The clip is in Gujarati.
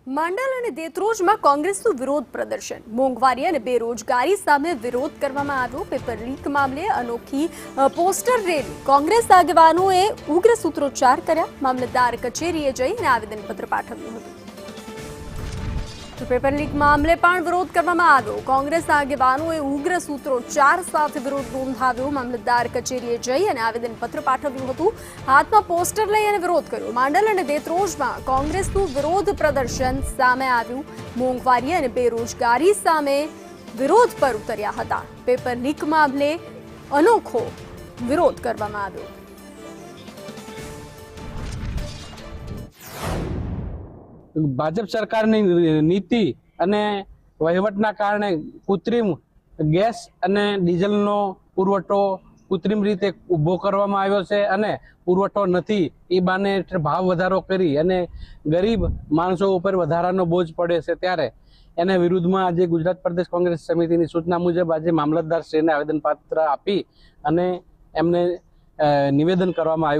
માંડલ અને દેત્રોજમાં કોંગ્રેસનું વિરોધ પ્રદર્શન, મોંઘવારી અને બેરોજગારી સામે વિરોધ કરવામાં આવ્યો। પેપર લીક મામલે અનોખી પોસ્ટર રેલી, કોંગ્રેસ આગેવાનોએ ઉગ્ર સૂત્રોચ્ચાર કર્યા। મામલતદાર કચેરીએ જઈને આવેદનપત્ર પાઠવ્યું હતું। તો પેપર લીક મામલે પણ વિરોધ કરવામાં આવ્યો। કોંગ્રેસ આગેવાનોએ ઉગ્ર સૂત્રોચ્ચાર સાથે વિરોધ નોંધાવ્યો। મામલતદાર કચેરીએ જઈ અને આવેદનપત્ર પાઠવ્યું હતું। હાથમાં પોસ્ટર લઈ અને વિરોધ કર્યો। માંડલ અને દેત્રોજમાં કોંગ્રેસનું વિરોધ પ્રદર્શન સામે આવ્યું। મોંઘવારી અને બેરોજગારી સામે વિરોધ પર ઉતર્યા હતા। પેપર લીક મામલે અનોખો વિરોધ કરવામાં આવ્યો। ભાજપ સરકારની નીતિ અને વહીવટના કારણે કૃત્રિમ ગેસ અને ડીઝલનો પુરવઠો કૃત્રિમ રીતે ઊભો કરવામાં આવ્યો છે અને પુરવઠો નથી એ બાને ભાવ વધારો કરી અને ગરીબ માણસો ઉપર વધારાનો બોજ પડે છે। ત્યારે એના વિરુદ્ધમાં આજે ગુજરાત પ્રદેશ કોંગ્રેસ સમિતિની સૂચના મુજબ આજે મામલતદારશ્રીને આવેદનપત્ર આપી અને એમને નિવેદન કરવામાં આવ્યું।